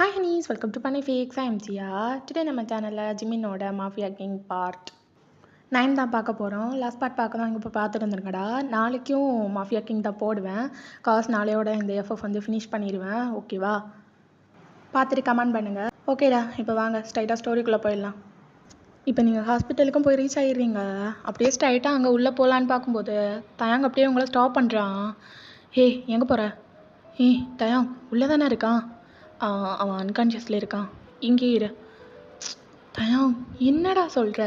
Hi honeys, welcome to bunny facts. I am Jiya. Today நம்ம சேனலில் ஜிமினோட mafia king part 9 தான் பார்க்க போகிறோம். லாஸ்ட் பார்ட் பார்க்க தான் இப்போ பார்த்துட்டு இருந்திருக்கடா. நாளைக்கும் மாஃபியா கிங் தான் போடுவேன். நாளையோட இந்த எஃப்எஃப் வந்து ஃபினிஷ் பண்ணிடுவேன். ஓகேவா? பார்த்துட்டு கமெண்ட் பண்ணுங்கள். ஓகேடா, இப்போ வாங்க ஸ்ட்ரைட்டாக ஸ்டோரிக்குள்ளே போயிடலாம். இப்போ நீங்கள் ஹாஸ்பிட்டலுக்கும் போய் ரீச் ஆகிடுறீங்க. அப்படியே ஸ்ட்ரைட்டாக அங்கே உள்ளே போகலான்னு பார்க்கும்போது தயாங் அப்படியே உங்களை ஸ்டாப் பண்ணுறான். ஏய், எங்கே போகிற? ஏய் தயாங், உள்ளே தானே இருக்கான். அவன் அன்கான்ஷியஸில் இருக்கான். இங்கே இரு. தயாங், என்னடா சொல்கிற?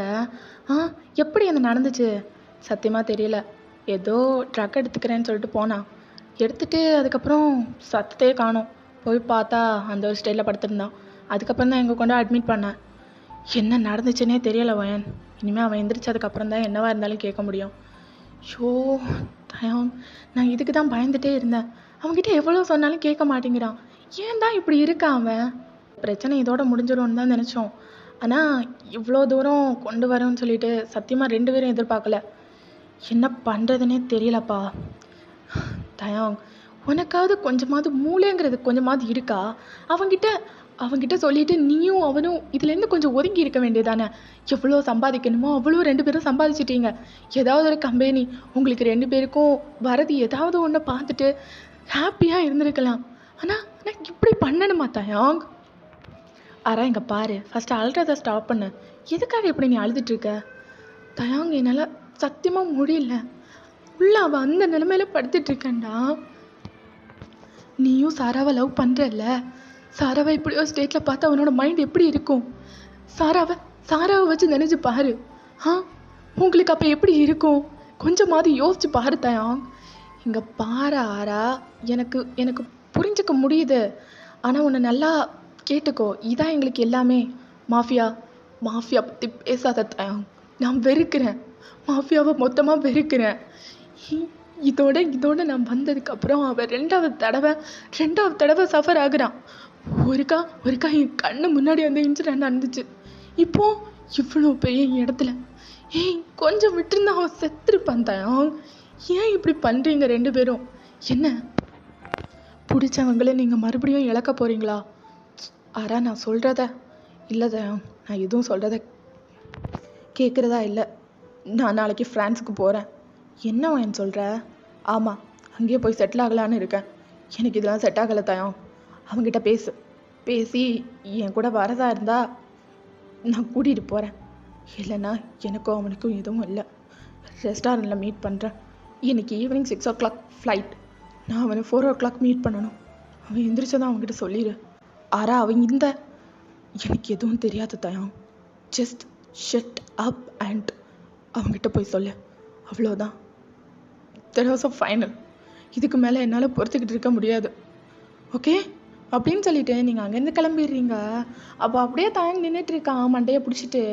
எப்படி அது நடந்துச்சு? சத்தியமாக தெரியல. ஏதோ ட்ரக் எடுத்துக்கிறேன்னு சொல்லிட்டு போனான். எடுத்துகிட்டு அதுக்கப்புறம் சத்தத்தையே காணோம். போய் பார்த்தா அந்த ஒரு ஸ்டேட்டில் படுத்திருந்தான். அதுக்கப்புறம் தான் எங்கே கொண்டு அட்மிட் பண்ணேன். என்ன நடந்துச்சுன்னே தெரியலை வயன். இனிமேல் அவன் எந்திரிச்சதுக்கப்புறம் தான் என்னவா இருந்தாலும் கேட்க முடியும். ஷோ தயாங், நான் இதுக்கு தான் பயந்துகிட்டே இருந்தேன். அவன்கிட்ட எவ்வளோ சொன்னாலும் கேட்க மாட்டேங்கிறான். ஏன் தான் இப்படி இருக்கான் அவன்? பிரச்சனை இதோட முடிஞ்சிடும்னு தான் நினச்சோம். ஆனால் இவ்வளோ தூரம் கொண்டு வரோன்னு சொல்லிட்டு சத்தியமாக 2 பேரும் எதிர்பார்க்கல. என்ன பண்ணுறதுனே தெரியலப்பா. தயாங், உனக்காவது கொஞ்சமாவது மூளைங்கிறது கொஞ்சமாவது இருக்கா? அவங்கிட்ட சொல்லிட்டு நீயும் அவனும் இதுலேருந்து கொஞ்சம் ஒதுங்கி இருக்க வேண்டியதானே? எவ்வளோ சம்பாதிக்கணுமோ அவ்வளோ 2 பேரும் சம்பாதிச்சிட்டீங்க. ஏதாவது ஒரு கம்பெனி உங்களுக்கு 2 பேருக்கும் வரது ஏதாவது ஒன்று பார்த்துட்டு ஹாப்பியாக இருந்திருக்கலாம். ஆனால் இப்படி பண்ணணுமா தயாங்? இங்கே பாரு, ஃபஸ்ட்டு அழுறதை ஸ்டாப் பண்ணு. எதுக்காக இப்படி நீ அழுதுட்ருக்க? தயாங், என்னால் சத்தியமாக முடியல. உள்ள அவள் அந்த நிலைமையில படுத்துட்ருக்கேன்டா. நீயும் சாராவை லவ் பண்ணுறல்ல? சாராவை இப்படியோ ஸ்டேட்டில் பார்த்து அவனோட மைண்ட் எப்படி இருக்கும்? சாராவை வச்சு நினைச்சு பாரு. உங்களுக்கு அப்போ எப்படி இருக்கும்? கொஞ்சமாவது யோசிச்சு பாரு தயாங். இங்கே பாரு ஆரா, எனக்கு புரிஞ்சுக்க முடியுது. ஆனால் உன்னை நல்லா கேட்டுக்கோ. இதான் எங்களுக்கு எல்லாமே. மாஃபியா பற்றி பேசாத தயாங். நான் வெறுக்கிறேன். மாஃபியாவை மொத்தமாக வெறுக்கிறேன். இதோட நான் வந்ததுக்கப்புறம் அவன் ரெண்டாவது தடவை சஃபர் ஆகுறான். ஒருக்கா என் கண்ணு முன்னாடி அந்த இன்சிடென்ட் நடந்துச்சு. இப்போ இவ்வளோ பெரிய இடத்துல கொஞ்சம் விட்டுருந்தா அவன் செத்துருப்பான் தயாங். ஏன் இப்படி பண்ணுறீங்க 2 பேரும்? என்ன பிடிச்சவங்களே நீங்கள் மறுபடியும் இழக்க போகிறீங்களா? நான் சொல்கிறத இல்லை தயாங். நான் எதுவும் சொல்கிறத கேட்குறதா இல்லை. நான் நாளைக்கு ஃப்ரான்ஸுக்கு போகிறேன். என்ன என் சொல்கிற? ஆமாம், அங்கேயே போய் செட்டில் ஆகலான்னு இருக்கேன். எனக்கு இதெல்லாம் செட் ஆகலை தயாங். அவங்ககிட்ட பேசி என் கூட வரதா இருந்தால் நான் கூட்டிகிட்டு போகிறேன். இல்லைன்னா எனக்கும் அவனுக்கும் எதுவும் இல்லை. ரெஸ்டாரண்ட்டில் மீட் பண்ணுறேன். இன்னைக்கு ஈவினிங் 6 o'clock ஃப்ளைட். நான் அவனை 4 o'clock மீட் பண்ணணும். அவன் எந்திரிச்சதான் அவங்ககிட்ட சொல்லிடு. அவங்க எனக்கு எதுவும் தெரியாது தயாங். ஜஸ்ட் ஷட் அப் அண்ட் அவங்ககிட்ட போய் சொல்லு. அவ்வளோதான். There was a final. இதுக்கு மேலே என்னால் பொறுத்துக்கிட்டு இருக்க முடியாது. ஓகே அப்படின்னு சொல்லிட்டு நீங்கள் அங்கேருந்து கிளம்பிடுறீங்க. அப்போ அப்படியே தயாங் நின்றுட்டுருக்கான் மண்டையை பிடிச்சிட்டு.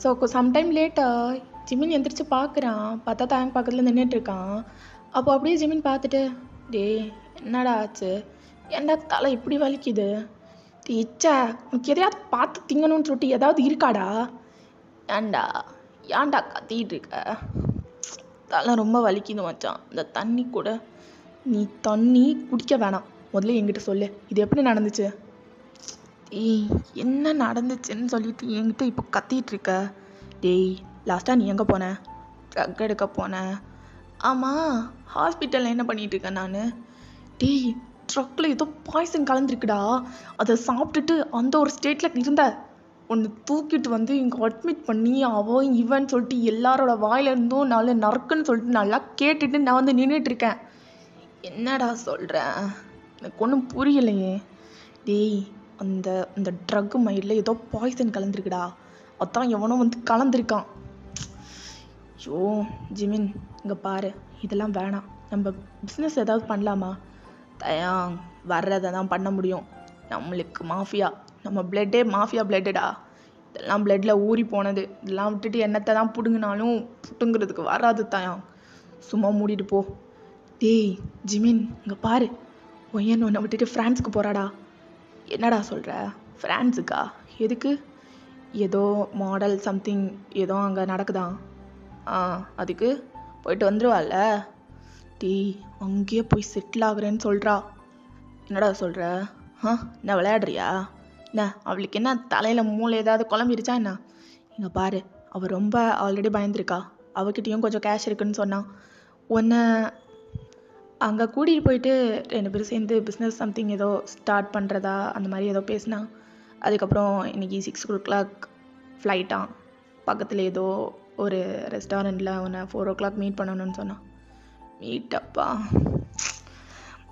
ஸோ சம்டைம் லேட்டாக ஜிமின் எந்திரிச்சு பார்க்குறான். பார்த்தா தயாங் பக்கத்தில் நின்றுட்டுருக்கான். அப்போ அப்படியே ஜிமின் பார்த்துட்டு, டேய் என்னடா ஆச்சு? ஏன்டா தலை இப்படி வலிக்குது? இச்சா உனக்கு எதையாவது பார்த்து திங்கணும்னு சொல்லிட்டு ஏதாவது இருக்காடா? ஏன்டா கத்திட்டு இருக்க? தலை ரொம்ப வலிக்குது மச்சான். இந்த தண்ணி கூட நீ தண்ணி குடிக்க வேணாம். முதல்ல என்கிட்ட சொல்லு, இது எப்படி நடந்துச்சு? என்ன நடந்துச்சுன்னு சொல்லிட்டு என்கிட்ட இப்போ கத்திட்டு இருக்க? டேய், லாஸ்ட்டாக நீ எங்கே போன? ட்ரக் எடுக்க போனேன். ஆமாம், ஹாஸ்பிட்டலில் என்ன பண்ணிகிட்டு இருக்கேன் நான்? டேய், ட்ரக்கில் ஏதோ பாய்சன் கலந்துருக்குடா. அதை சாப்பிட்டுட்டு அந்த ஒரு ஸ்டேட்டில் இருந்த ஒன்று தூக்கிட்டு வந்து இங்கே அட்மிட் பண்ணி அவன் இவன் சொல்லிட்டு எல்லாரோட வாயிலிருந்தும் நாலு நறுக்குன்னு சொல்லிட்டு நல்லா கேட்டுட்டு நான் வந்து நின்றுட்டுருக்கேன். என்னடா சொல்கிறேன்? எனக்கு ஒன்றும் புரியலையே. டேய், அந்த ட்ரக் மைண்டில் ஏதோ பாய்சன் கலந்துருக்குடா. அதான் எவனோ வந்து கலந்துருக்கான். ஐயோ ஜிமின், இங்கே பாரு, இதெல்லாம் வேணாம். நம்ம பிஸ்னஸ் ஏதாவது பண்ணலாமா? தயாங், வர்றதை தான் பண்ண முடியும். நம்மளுக்கு மாஃபியா, நம்ம பிளட்டே மாஃபியா பிளட்டுடா. இதெல்லாம் பிளட்டில் ஊறி போனது. இதெல்லாம் விட்டுட்டு என்னத்தை தான் பிடுங்கினாலும் புட்டுங்கிறதுக்கு வராது தயாங். சும்மா மூடிட்டு போ. டேய் ஜிமின், இங்கே பாரு, ஒய்யன் ஒன்றை விட்டுட்டு ஃப்ரான்ஸுக்கு போகிறாடா. என்னடா சொல்கிற? ஃப்ரான்ஸுக்கா? எதுக்கு? ஏதோ மாடல் சம்திங் ஏதோ அங்கே நடக்குதான். அதுக்கு போயிட்டு வந்துடுவாள்ல. டேய், அங்கேயே போய் செட்டில் ஆகுறேன்னு சொல்கிறா. என்னடா சொல்கிற? என்ன விளையாடுறியா? என்ன அவளுக்கு என்ன தலையில் மூளை ஏதாவது குழம்பிருச்சா என்ன? இங்கே பாரு, அவள் ரொம்ப ஆல்ரெடி பயந்துருக்கா. அவகிட்டையும் கொஞ்சம் கேஷ் இருக்குன்னு சொன்னான். உன்னை அங்கே கூட்டிகிட்டு போயிட்டு 2 பேரும் சேர்ந்து பிஸ்னஸ் சம்திங் ஏதோ ஸ்டார்ட் பண்ணுறதா அந்த மாதிரி ஏதோ பேசினா. அதுக்கப்புறம் இன்றைக்கி 6 o'clock ஃப்ளைட்டான். பக்கத்தில் ஏதோ ஒரு ரெஸ்டாரண்ட்டில் உன்னை 4 o'clock மீட் பண்ணணும்னு சொன்னான். மீட்டப்பா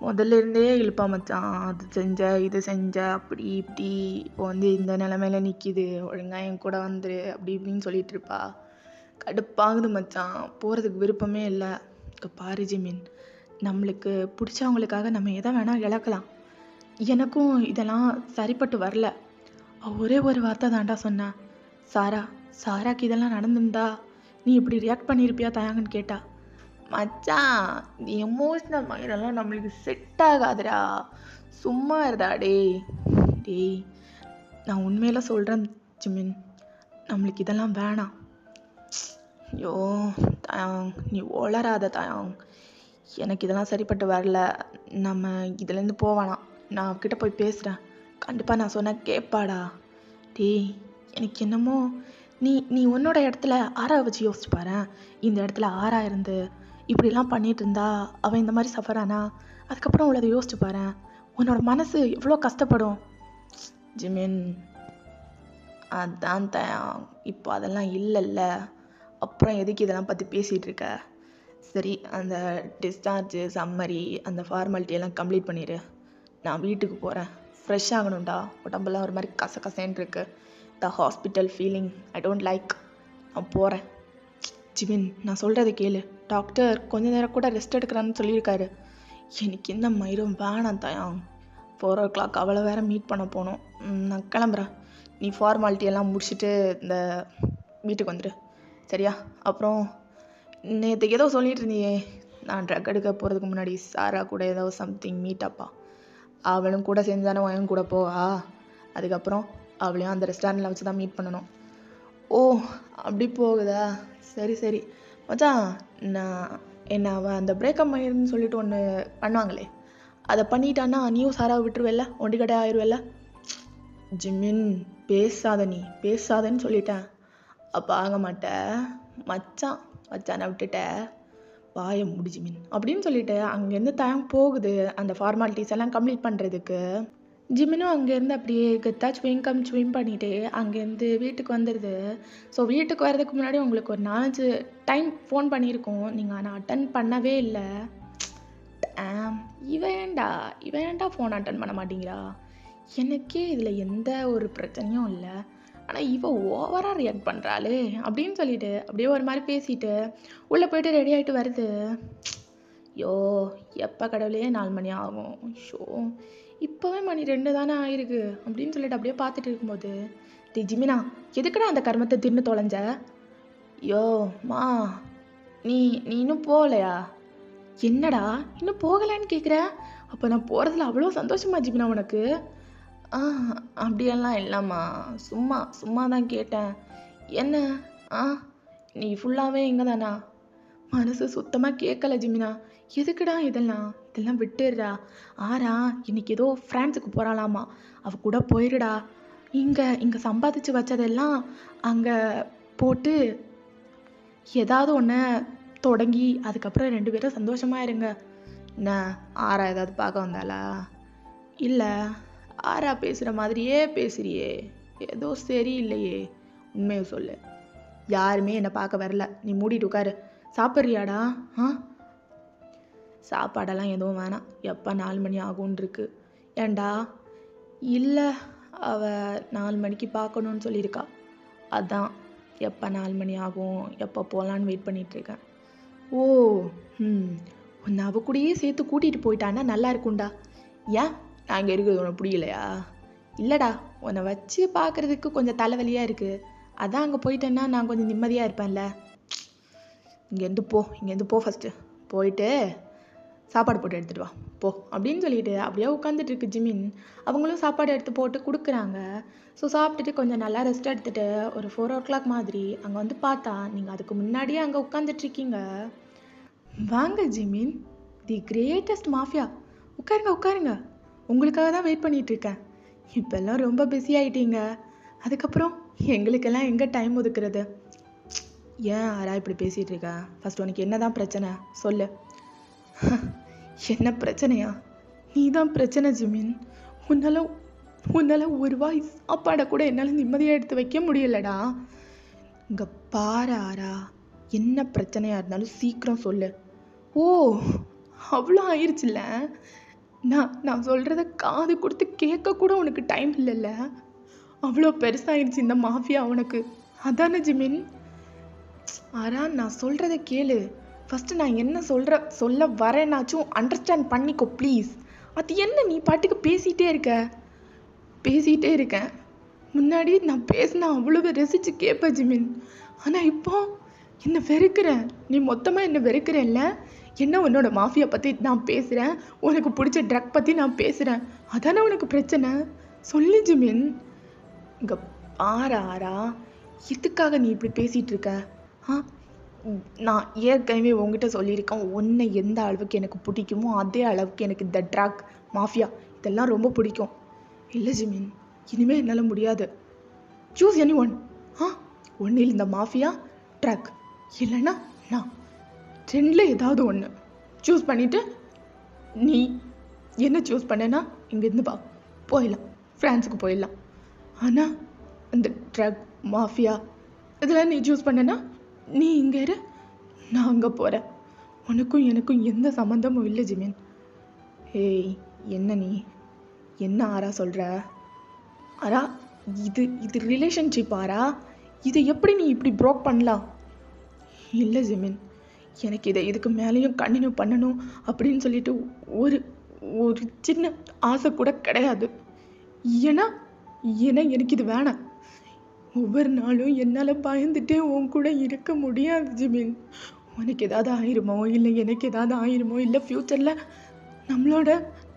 முதல்ல இருந்தே இழுப்பா மச்சான். அது செஞ்ச இது செஞ்ச அப்படி இப்படி இப்போ வந்து இந்த நிலமையில நிற்கிது, ஒழுங்கா என் கூட வந்துரு அப்படி இப்படின்னு சொல்லிட்டு இருப்பா. கடுப்பாகுது மச்சான், போகிறதுக்கு விருப்பமே இல்லை. இங்கே பாரு ஜிமின், நம்மளுக்கு பிடிச்சவங்களுக்காக நம்ம எதை வேணால் இழக்கலாம். எனக்கும் இதெல்லாம் சரிப்பட்டு வரல. ஒரே ஒரு வார்த்தை தாண்டா சொன்னேன், சாராக்கு இதெல்லாம் நடந்திருந்தா நீ இப்படி ரியாக்ட் பண்ணியிருப்பியா தயாங்கன்னு கேட்டா. மச்சான், இந்த எமோஷ்னல் மைண்டெல்லாம் நம்மளுக்கு செட் ஆகாதுடா, சும்மா இருடா. டேய் நான் உண்மையில சொல்கிறேன் ஜிமின், நம்மளுக்கு இதெல்லாம் வேணாம். ஐயோ தயாங், நீ ஒளராத தயாங், எனக்கு இதெல்லாம் சரிப்பட்டு வரல. நம்ம இதுலேருந்து போவேணாம். நான் அவகிட்ட போய் பேசுகிறேன், கண்டிப்பாக நான் சொன்ன கேட்பாடா. டேய் எனக்கு என்னமோ நீ உன்னோட இடத்துல ஆரா வச்சு யோசிச்சு பாரு. இந்த இடத்துல ஆரா இருந்து இப்படிலாம் பண்ணிட்டு இருந்தா அவன் இந்த மாதிரி சஃபரானா, அதுக்கப்புறம் உள்ளதை யோசிச்சு பாரு, உன்னோட மனசு எவ்வளோ கஷ்டப்படும். ஜிமின், அதான் தயாங், இப்போ அதெல்லாம் இல்லைல்ல, அப்புறம் எதுக்கு இதெல்லாம் பற்றி பேசிகிட்டு இருக்க? சரி, அந்த டிஸ்சார்ஜ் சம்மரி அந்த ஃபார்மாலிட்டியெல்லாம் கம்ப்ளீட் பண்ணிடு. நான் வீட்டுக்கு போகிறேன், ஃப்ரெஷ் ஆகணும்டா. உடம்பெல்லாம் ஒரு மாதிரி கசகசேன்னு இருக்கு. The hospital feeling I don't like. நான் போகிறேன். ஜிமின், நான் சொல்கிறத கேளு. டாக்டர் கொஞ்ச நேரம் கூட ரெஸ்ட் எடுக்கிறான்னு சொல்லியிருக்காரு. எனக்கு இந்த மயிரும் வேணாம் தயாங். 4 o'clock அவளை வேற மீட் பண்ண போகணும். நான் கிளம்புறேன். நீ ஃபார்மாலிட்டியெல்லாம் முடிச்சுட்டு இந்த வீட்டுக்கு வந்துடு, சரியா? அப்புறம் நேற்றுக்கு ஏதோ சொல்லிட்டு இருந்தியே, நான் ட்ரக் எடுக்க போகிறதுக்கு முன்னாடி சாரா கூட ஏதோ சம்திங் மீட்டப்பா. அவளும் கூட செஞ்சானே அவன் கூட போவா. அதுக்கப்புறம் அவளையும் அந்த ரெஸ்டாரண்ட்டில் வச்சு தான் மீட் பண்ணணும். ஓ அப்படி போகுதா? சரி மச்சான், என்ன அவன் அந்த பிரேக்கப் பண்ணிருன்னு சொல்லிட்டு ஒன்று பண்ணுவாங்களே, அதை பண்ணிட்டான்னா நீயும் சாராவை விட்டுருவல்ல, ஒண்டிக்கடை ஆயிடுவல்ல. ஜிமின், பேசாதன்னு சொல்லிட்டேன். அப்போ ஆக மாட்ட மச்சானை விட்டுட்ட, வாயை மூடு ஜிமின் அப்படின்னு சொல்லிட்டு அங்கேருந்து டைம் போகுது அந்த ஃபார்மாலிட்டிஸ் எல்லாம் கம்ப்ளீட் பண்ணுறதுக்கு. ஜிமினும் அங்கேருந்து அப்படியே கெத்தா ஸ்விம் பண்ணிட்டு அங்கேருந்து வீட்டுக்கு வந்துடுது. ஸோ வீட்டுக்கு வர்றதுக்கு முன்னாடி உங்களுக்கு ஒரு 4 டைம் ஃபோன் பண்ணியிருக்கோம், நீங்கள் ஆனால் அட்டன் பண்ணவே இல்லை. இவன் ஏன்டா ஃபோன் அட்டன் பண்ண மாட்டேங்கிறா? எனக்கே இதில் எந்த ஒரு பிரச்சனையும் இல்லை, ஆனால் இவன் ஓவராக ரியாக்ட் பண்ணுறாளே அப்படின்னு சொல்லிட்டு அப்படியே ஒரு மாதிரி பேசிட்டு உள்ளே போயிட்டு ரெடி ஆகிட்டு வருது. யோ எப்போ கடவுளே 4 மணி ஆகும். ஷோ இப்போவே மணி 2 தானே ஆயிருக்கு அப்படின்னு சொல்லிட்டு அப்படியே பார்த்துட்டு இருக்கும்போது, ஜிமினா எதுக்குடா அந்த கர்மத்தை தின்னு தொலைஞ்ச? யோ மா, நீ இன்னும் போகலையா? என்னடா இன்னும் போகலைன்னு கேட்குற? அப்போ நான் போகிறதுல அவ்வளோ சந்தோஷமா ஜிமினா உனக்கு? அப்படியெல்லாம் இல்லைம்மா, சும்மா தான் கேட்டேன். என்ன நீ ஃபுல்லாகவே எங்கே தானா? மனசு சுத்தமாக கேட்கல ஜிமினா. எதுக்குடா இதெல்லாம் விட்டுடுறா. ஆரா இன்னைக்கு ஏதோ ஃப்ரான்ஸுக்கு போகிறாளாமா, அவள் கூட போயிடுடா. இங்கே சம்பாதிச்சு வச்சதெல்லாம் அங்கே போட்டு ஏதாவது ஒன்று தொடங்கி அதுக்கப்புறம் 2 பேரும் சந்தோஷமாக இருங்க. என்ன ஆரா ஏதாவது பார்க்க வந்தாளா? இல்லை, ஆரா பேசுகிற மாதிரியே பேசுறியே, ஏதோ சரியில்லையே, உண்மையை சொல்லு. யாருமே என்னை பார்க்க வரல, நீ மூடிட்டு உட்காரு. சாப்பிட்றியாடா? சாப்பாடெல்லாம் எதுவும் வேணாம், எப்போ 4 மணி ஆகும்னு இருக்கு. ஏண்டா? இல்லை, அவள் 4 மணிக்கு பார்க்கணுன்னு சொல்லியிருக்கா. அதான் எப்போ 4 மணி ஆகும், எப்போ போகலான்னு வெயிட் பண்ணிகிட்ருக்கேன். ஓ உன்னை அவ கூடயே சேர்த்து கூட்டிகிட்டு போயிட்டான்னா நல்லா இருக்கும்டா. ஏன் நான் இங்கே இருக்கிறது உனக்கு பிடிக்கலையா? இல்லைடா, உன்னை வச்சு பார்க்குறதுக்கு கொஞ்சம் தலைவலியாக இருக்குது, அதான் அங்கே போயிட்டேன்னா நான் கொஞ்சம் நிம்மதியாக இருப்பேன்ல. இங்கேருந்து போ ஃபஸ்ட்டு, போயிட்டு சாப்பாடு போட்டு எடுத்துகிட்டு வா போ அப்படின்னு சொல்லிட்டு அப்படியே உட்காந்துட்டு இருக்கு ஜிமின். அவங்களும் சாப்பாடு எடுத்து போட்டு கொடுக்குறாங்க. ஸோ சாப்பிட்டுட்டு கொஞ்சம் நல்லா ரெஸ்ட் எடுத்துகிட்டு ஒரு 4 o'clock மாதிரி அங்கே வந்து பார்த்தா நீங்கள் அதுக்கு முன்னாடியே அங்கே உட்காந்துட்ருக்கீங்க. வாங்க ஜிமின், தி கிரேட்டஸ்ட் மாஃபியா, உட்காருங்க உங்களுக்காக தான் வெயிட் பண்ணிகிட்ருக்கேன். இப்போல்லாம் ரொம்ப பிஸி ஆகிட்டீங்க. அதுக்கப்புறம் எங்களுக்கெல்லாம் எங்கே டைம் ஒதுக்குறது? ஏன் ஆரா இப்படி பேசிகிட்டு இருக்கா? ஃபஸ்ட் உனக்கு என்ன தான் பிரச்சனை சொல்லு. என்ன பிரச்சனையா? நீ தான் பிரச்சனை ஜிமின். உன்னால் ஒரு வாய் சாப்பாடை கூட என்னால் நிம்மதியாக எடுத்து வைக்க முடியலடா. இங்கே பாரு ஆரா, என்ன பிரச்சனையாக இருந்தாலும் சீக்கிரம் சொல்லு. ஓ, அவ்வளோ ஆயிடுச்சுல்ல. நான் சொல்கிறத காது கொடுத்து கேட்க கூட உனக்கு டைம் இல்லைல்ல. அவ்வளோ பெருசாகிடுச்சு இந்த மாஃபியா உனக்கு, அதானே ஜிமின்? ஆரா, நான் சொல்கிறத கேளு. ஃபஸ்ட்டு நான் என்ன சொல்ல வரேன்னாச்சும் அண்டர்ஸ்டாண்ட் பண்ணிக்கோ ப்ளீஸ். அது என்ன நீ பாட்டுக்கு பேசிகிட்டே இருக்கேன். முன்னாடி நான் பேசினா அவ்வளவு ரசித்து கேட்பேன் ஜிமின். ஆனால் இப்போ என்னை வெறுக்கிறேன். நீ மொத்தமாக என்னை வெறுக்கிறேன்ல. என்ன உன்னோட மாஃபியா பற்றி நான் பேசுகிறேன், உனக்கு பிடிச்ச ட்ரக் பற்றி நான் பேசுகிறேன், அதானே உனக்கு பிரச்சனை? சொல்லு ஜிமின். இங்கே பாரு ஆரா, எதுக்காக நீ இப்படி பேசிகிட்டு இருக்க? நான் ஏற்கனவே உங்ககிட்ட சொல்லியிருக்கேன், உன்னை எந்த அளவுக்கு எனக்கு பிடிக்குமோ அதே அளவுக்கு எனக்கு இந்த ட்ரக் மாஃபியா இதெல்லாம் ரொம்ப பிடிக்கும். இல்லை ஜிமின், இனிமேல் என்னால் முடியாது. Choose any one. ஒன்றில் இந்த மாஃபியா, ட்ரக், இல்லைன்னா நான். ரெண்டில் ஏதாவது ஒன்று சூஸ் பண்ணிவிட்டு நீ என்ன சூஸ் பண்ணேன்னா இங்கேருந்து போயிடலாம், ஃப்ரான்ஸுக்கு போயிடலாம். ஆனால் அந்த ட்ரக் மாஃபியா இதெல்லாம் நீ சூஸ் பண்ணேன்னா நீ இங்கே இரு, நான் அங்கே போகிறேன். உனக்கும் எனக்கும் எந்த சம்மந்தமும் இல்லை ஜிமின். ஏய், என்ன ஆரா சொல்கிற? ஆரா, இது ரிலேஷன்ஷிப் ஆரா. இதை எப்படி நீ இப்படி ப்ரோக் பண்ணலாம்? இல்லை ஜிமின், எனக்கு இதுக்கு மேலேயும் கண்டினியூ பண்ணணும் அப்படின்னு சொல்லிட்டு ஒரு சின்ன ஆசை கூட கிடையாது. ஏன்னா எனக்கு இது வேணாம். ஒவ்வொரு நாளும் என்னால் பயந்துட்டே உன் கூட இருக்க முடியாது ஜிமின். உனக்கு ஏதாவது ஆயிருமோ, இல்லை எனக்கு ஏதாவது ஆயிருமோ, இல்லை ஃப்யூச்சரில்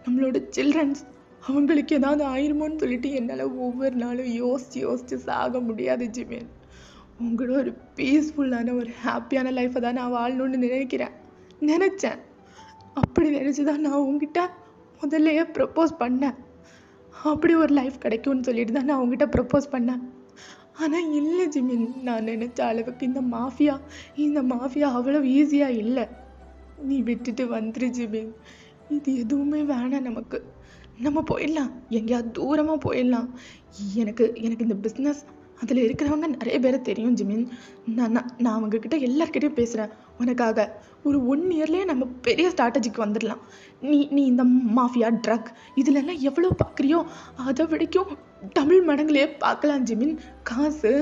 நம்மளோட சில்ட்ரன்ஸ் அவங்களுக்கு ஏதாவது ஆயிருமோன்னு சொல்லிட்டு என்னால் ஒவ்வொரு நாளும் யோசித்து சாக முடியாது ஜிமின். உங்களோட ஒரு பீஸ்ஃபுல்லான ஒரு ஹாப்பியான லைஃப்பை தான் நான் வாழணும்னு நினச்சேன். அப்படி நினச்சி தான் நான் உங்ககிட்ட முதல்லையே ப்ரப்போஸ் பண்ணேன். அப்படி ஒரு லைஃப் கிடைக்கும்னு சொல்லிட்டு தான் நான் உங்ககிட்ட ப்ரப்போஸ் பண்ணேன். ஆனால் இல்லை ஜிமின், நான் நினச்ச அளவுக்கு இந்த மாஃபியா அவ்வளோ ஈஸியாக இல்லை. நீ விட்டுட்டு வந்துரு ஜிமின். இது எதுவுமே வேணாம் நமக்கு. நம்ம போயிடலாம், எங்கேயாவது தூரமாக போயிடலாம். எனக்கு இந்த பிஸ்னஸ் அதில் இருக்கிறவங்க நிறைய பேரை தெரியும் ஜிமின். நான் அவங்கக்கிட்ட எல்லார்கிட்டையும் பேசுகிறேன் உனக்காக. ஒரு 1 இயர்லேயே நம்ம பெரிய ஸ்ட்ராட்டஜிக்கு வந்துடலாம். நீ இந்த மாஃபியா, ட்ரக் இதிலெல்லாம் எவ்வளோ பார்க்குறியோ அதை வரைக்கும் தமிழ் மடங்குலேயே பார்க்கலாம் ஜிமின். காசு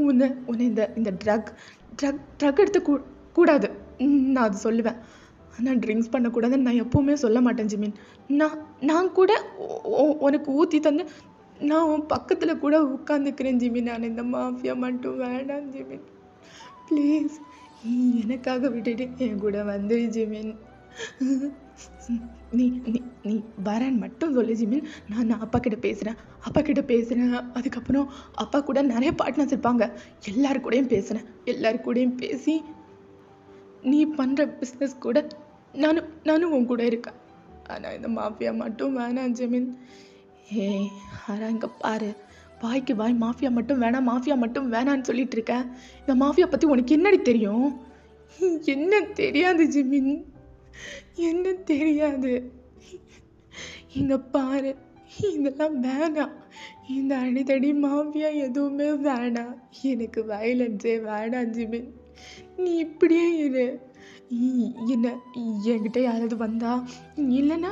உன்னை இந்த ட்ரக் எடுத்து கூடாது நான் அது சொல்லுவேன். ஆனால் ட்ரிங்க்ஸ் பண்ணக்கூடாதுன்னு நான் எப்போவுமே சொல்ல மாட்டேன் ஜிமின். நான் கூட உனக்கு ஊற்றி தந்து நான் உன் பக்கத்தில் கூட உட்காந்துக்கிறேன் ஜிமின். நான் இந்த மாஃபியா மட்டும் வேண்டாம் ஜிமின். ப்ளீஸ் எனக்காக விட்டுட்டு என் கூட வந்துடு ஜிமின். நீ வரேன்னு மட்டும் சொல்லு ஜிமின். நான் அப்பா கிட்ட பேசுகிறேன். அதுக்கப்புறம் அப்பா கூட நிறைய பார்ட்னர்ஸ் இருப்பாங்க, எல்லாரு கூடயும் பேசி நீ பண்ணுற பிஸ்னஸ் கூட நானும் உன் கூட இருக்கேன். ஆனால் இந்த மாஃபியா மட்டும் வேணாம் ஜிமின். ஆரா, இங்கே பாரு, வாய்க்கு வாய் மாஃபியா மட்டும் வேணான்னு சொல்லிட்டு இருக்கேன். இந்த மாஃபியா பற்றி உனக்கு என்னடி தெரியும்? என்ன தெரியாது ஜிமின், என்ன தெரியாது. இங்கே பாரு, இதெல்லாம் வேணாம். இந்த அடித்தடி மாஃபியா எதுவுமே வேணாம். எனக்கு வயலன்ஸே வேணாம் ஜிமின். நீ இப்படியே இரு. என்கிட்ட யாராவது வந்தா, இல்லைன்னா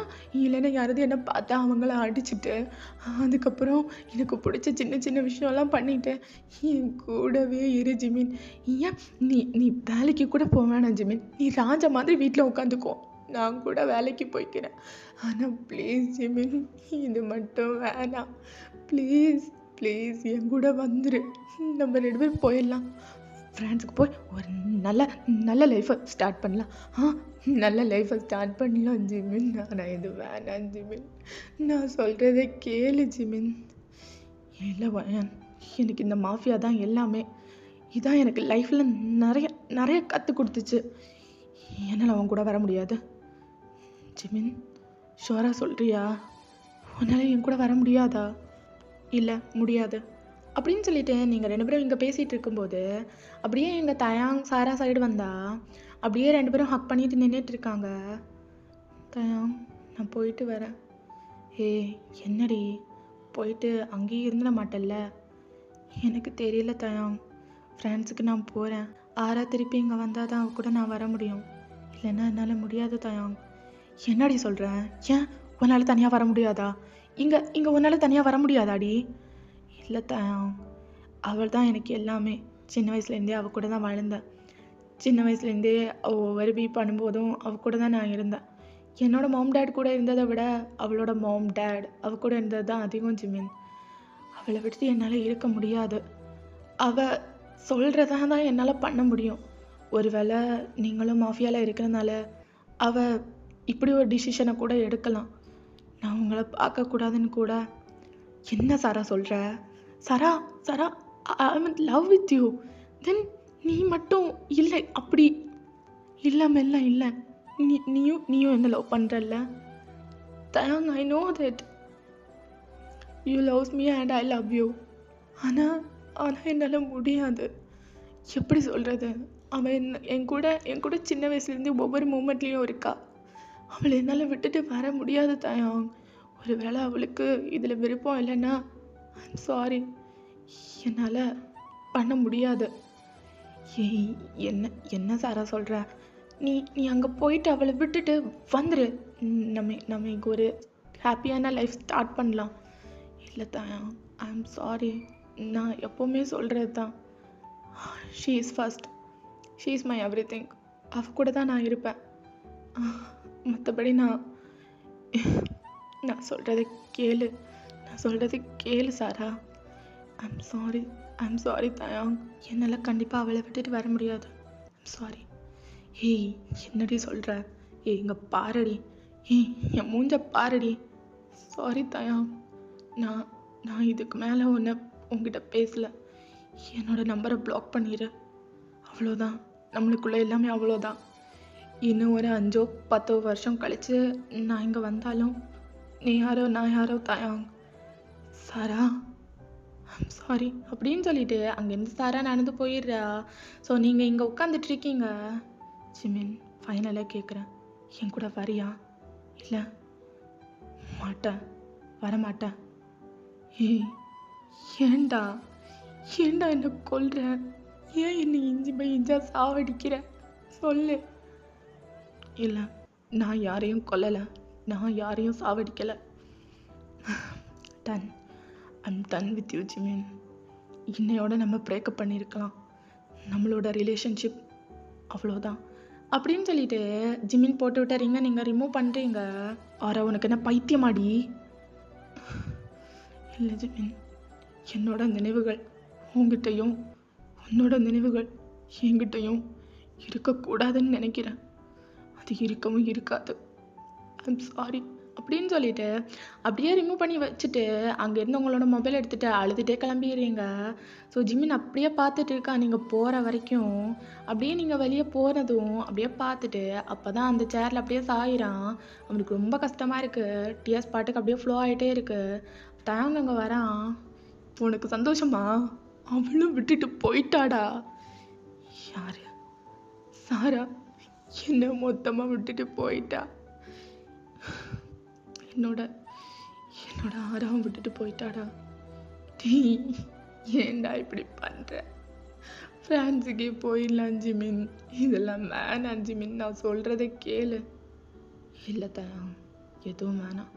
யாராவது என்னை பார்த்தா அவங்கள அடிச்சுட்டு, அதுக்கப்புறம் எனக்கு பிடிச்ச சின்ன விஷயம்லாம் பண்ணிட்டு என் கூடவே இரு ஜிமின். ஏன் நீ வேலைக்கு கூட போக வேணாம் ஜிமின். நீ ராஜா மாதிரி வீட்டில் உட்காந்துக்கோ, நான் கூட வேலைக்கு போய்க்கிறேன். ஆனால் ப்ளீஸ் ஜிமின், இது மட்டும் வேணாம். ப்ளீஸ் என் கூட வந்துரு. நம்ம 2 பேரும் போயிடலாம், ஃப்ரான்ஸுக்கு போய் ஒரு நல்ல லைஃப்பை ஸ்டார்ட் பண்ணலாம் ஜிமின். ஆனால் இது வேணாம் ஜிமின், நான் சொல்கிறத கேளு ஜிமின். இல்லை வயன், எனக்கு இந்த மாஃபியா தான் எல்லாமே. இதான் எனக்கு லைஃப்பில் நிறைய கற்றுக் கொடுத்துச்சு. என்னால் அவன் கூட வர முடியாது ஜிமின். ஷோரா சொல்கிறியா? உன்னால் என் கூட வர முடியாதா? இல்லை முடியாது அப்படின்னு சொல்லிட்டு நீங்கள் 2 பேரும் இங்கே பேசிகிட்டு இருக்கும்போது அப்படியே எங்கள் தயாங் சாரா சைடு வந்தா அப்படியே 2 பேரும் ஹக் பண்ணிட்டு நின்றுட்டு இருக்காங்க. தயாங் நான் போயிட்டு வரேன். ஏய் என்னடி போயிட்டு அங்கேயே இருந்துட மாட்டேல்ல? எனக்கு தெரியல தயாங், ஃப்ரான்ஸுக்கு நான் போகிறேன். ஆறா திருப்பி இங்கே வந்தால் தான் அவ கூட நான் வர முடியும், இல்லைன்னா என்னால் முடியாது தயாங். என்னடி சொல்கிறேன்? ஏன் உன்னால் தனியாக வர முடியாதா? இங்கே உன்னால் தனியாக வர முடியாதாடி? இல்லை தயாங், அவள் தான் எனக்கு எல்லாமே. சின்ன வயசுலேருந்தே அவள் கூட தான் வளர்ந்தேன். சின்ன வயசுலேருந்தே அவள் ஒவ்வொரு பீ பண்ணும்போதும் அவள் கூட தான் நான் இருந்தேன். என்னோட மாம் டேட் கூட இருந்ததை விட அவளோட மாம் டேட் அவள் கூட இருந்தது தான் அதிகம் ஜிமின். அவளை விட்டு என்னால் இருக்க முடியாது. அவள் சொல்கிறதா தான் என்னால் பண்ண முடியும். ஒருவேளை நீங்களும் மாஃபியாவில் இருக்கிறனால அவள் இப்படி ஒரு டிசிஷனை கூட எடுக்கலாம். நான் உங்களை பார்க்கக்கூடாதுன்னு கூட. என்ன சாரா சொல்கிற? Sara Sara I am in love with you. Then நீ மட்டும் இல்லை, அப்படி இல்லாமல் எல்லாம் இல்லை. நீயும் என்ன லவ் பண்ணுறல்ல Taeyang? I know that you loves me and I love you. ஆனால் என்னால் முடியாது. எப்படி சொல்கிறது? அவன் என் கூட சின்ன வயசுலேருந்து ஒவ்வொரு மூமெண்ட்லேயும் இருக்கா. அவளை என்னால் விட்டுட்டு வர முடியாது தயாங். ஒரு வேளை அவளுக்கு இதில் விருப்பம் இல்லைன்னா ஐம் சாரி, என்னால் பண்ண முடியாது. ஏய் என்ன சாரா சொல்கிற? நீ அங்கே போயிட்டு அவளை விட்டுட்டு வந்துரு. நம்ம இங்கே ஒரு ஹாப்பியான லைஃப் ஸ்டார்ட் பண்ணலாம். இல்லை தயாங், ஐம் சாரி. நான் எப்போவுமே சொல்கிறது தான், she is first, she is my every thing. அவ கூட தான் நான் இருப்பேன். மற்றபடி நான் சொல்கிறத கேளு சாரா. I'm sorry தயாங். என்னால் கண்டிப்பாக அவளை விட்டுட்டு வர முடியாது. I'm sorry. ஏய் என்னடி சொல்கிற? ஏய் இங்கே பாரடி. ஏய் என் மூஞ்ச பாரடி. சாரி தயாங், நான் இதுக்கு மேலே உங்ககிட்ட பேசலை. என்னோட நம்பரை பிளாக் பண்ணிடு. அவ்வளோதான், நம்மளுக்குள்ளே எல்லாமே அவ்வளோதான். இன்னும் ஒரு 5-10 வருஷம் கழித்து நான் இங்கே வந்தாலும் நீ யாரோ நான் யாரோ தயாங். சாரா ஐம் சாரி அப்படின்னு சொல்லிட்டு அங்கேருந்து சாரா நடந்து போயிடுறா. ஸோ நீங்கள் இங்கே உட்காந்துட்ருக்கீங்க. ஜிமின் ஃபைனலாக கேட்குறேன், என் கூட வரியா? இல்லை மாட்டேன், வரமாட்டேன். ஏய் ஏண்டா என்னை கொல்ற? ஏன் என்னை இஞ்சா சாவடிக்கிற? சொல்லு. இல்லை நான் யாரையும் கொல்லலை, நான் யாரையும் சாவடிக்கலை. Done I'm done with you Jimin. இன்னையோட நம்ம பிரேக்கப் பண்ணியிருக்கலாம். நம்மளோட ரிலேஷன்ஷிப் அவ்வளோதான் அப்படின்னு சொல்லிட்டு ஜிமின் போட்டு விட்டாரிங்க. நீங்கள் ரிமூவ் பண்ணுறீங்க. ஆரா உனக்கு என்ன பைத்தியமாடி? இல்லை ஜிமின், என்னோட நினைவுகள் உங்ககிட்டையும் உன்னோட நினைவுகள் என்கிட்டையும் இருக்கக்கூடாதுன்னு நினைக்கிறேன். அது இருக்கவும் இருக்காது. ஐம் சாரி அப்படின்னு சொல்லிட்டு அப்படியே ரிமூவ் பண்ணி வச்சுட்டு அங்கேருந்து உங்களோட மொபைல் எடுத்துகிட்டு அழுதுகிட்டே கிளம்பிடுறீங்க. ஸோ ஜிமின் அப்படியே பார்த்துட்டு இருக்கா நீங்கள் போகிற வரைக்கும். அப்படியே நீங்கள் வெளியே போனதும் அப்படியே பார்த்துட்டு அப்போ தான் அந்த சேரில் அப்படியே சாயிறான். அவனுக்கு ரொம்ப கஷ்டமாக இருக்குது. டிஎஸ் பாட்டுக்கு அப்படியே ஃப்ளோ ஆகிட்டே இருக்குது. தயாங் அங்கே வரான். உனக்கு சந்தோஷமா? அவளும் விட்டுட்டு போயிட்டாடா. யாரு? சாரா என்ன மொத்தமாக விட்டுட்டு போயிட்டா. என்னோட ஆறாவும் விட்டுட்டு போயிட்டாடா. டேய் ஏண்டா இப்படி பண்ணுற? ஃப்ரான்ஸுக்கே போயிடலாம் ஜிமின். இதெல்லாம் வேணாம் ஜிமின், நான் சொல்கிறத கேளு. இல்லை தயாங், எதுவும் வேணாம்.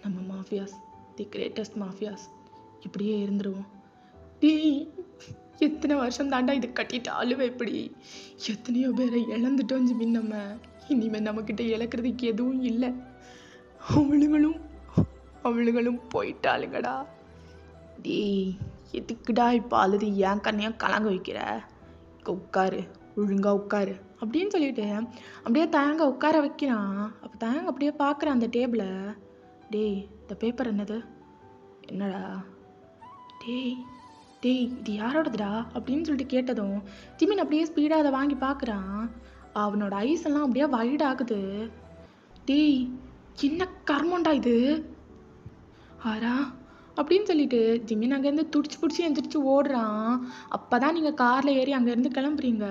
நம்ம மாஃபியாஸ், தி கிரேட்டஸ்ட் மாஃபியாஸ், இப்படியே இருந்துருவோம். டேய் எத்தனை வருஷம் தாண்டா இது கட்டிட்டு அழுவ? இப்படி எத்தனையோ பேரை இழந்துட்டோம் ஜிமின். நம்ம இனிமேல் நம்மக்கிட்ட இழக்கிறதுக்கு எதுவும் இல்லை. அவளுகளும் போயிட்டாளுங்கடா. டேய் எதுக்குடா இப்போ அழுது ஏன் கண்ணையாக கலங்க வைக்கிற? உட்காரு, ஒழுங்கா உட்காரு அப்படின்னு சொல்லிட்டு அப்படியே தயங்க உட்கார வைக்கிறான். அப்போ தயங்க அப்படியே பார்க்குறான் அந்த டேபிளை. டேய் இந்த பேப்பர் என்னது? என்னடா? டேய் இது யாரோடதுடா அப்படின்னு சொல்லிட்டு கேட்டதும் ஜிமின் அப்படியே ஸ்பீடாக அதை வாங்கி பார்க்குறான். அவனோட ஐஸ் எல்லாம் அப்படியே வைட் ஆகுது. டேய் என்ன கர்மண்டா இது? ஆரா அப்படின்னு சொல்லிட்டு ஜிமின் அங்கேருந்து துடிச்சு பிடிச்சி எந்திரிச்சு ஓடுறான். அப்பதான் நீங்க கார்ல ஏறி அங்கேருந்து கிளம்புறீங்க.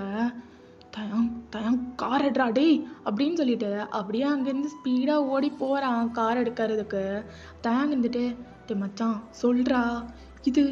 தயம் தயம் கார் எடுறா டேய் அப்படின்னு சொல்லிட்டு அப்படியே அங்கேருந்து ஸ்பீடாக ஓடி போகிறான் கார் எடுக்கிறதுக்கு. தயாங் இருந்துட்டு டே மச்சான் சொல்றா இது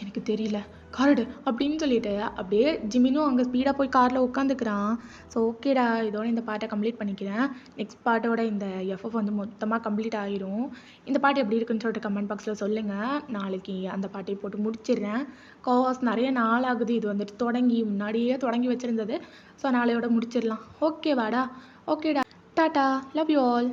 எனக்கு தெரியல கார்டு அப்படின்னு சொல்லிட்டு அப்படியே ஜிமினும் அங்கே ஸ்பீடாக போய் காரில் உட்காந்துக்கிறான். ஸோ ஓகேடா, இதோட இந்த பாட்டை கம்ப்ளீட் பண்ணிக்கிறேன். நெக்ஸ்ட் பாட்டோட இந்த எஃப்எஃப் வந்து மொத்தமாக கம்ப்ளீட் ஆகிரும். இந்த பாட்டு எப்படி இருக்குன்னு சொல்லிட்டு கமெண்ட் பாக்ஸில் சொல்லுங்கள். நாளைக்கு அந்த பாட்டை போட்டு முடிச்சிடுறேன். காஸ் நிறைய நாள் ஆகுது இது வந்துட்டு தொடங்கி, முன்னாடியே தொடங்கி வச்சுருந்தது. ஸோ நாளையோட முடிச்சிடலாம். ஓகேவாடா? ஓகேடா, டாட்டா, லவ் யூ ஆல்.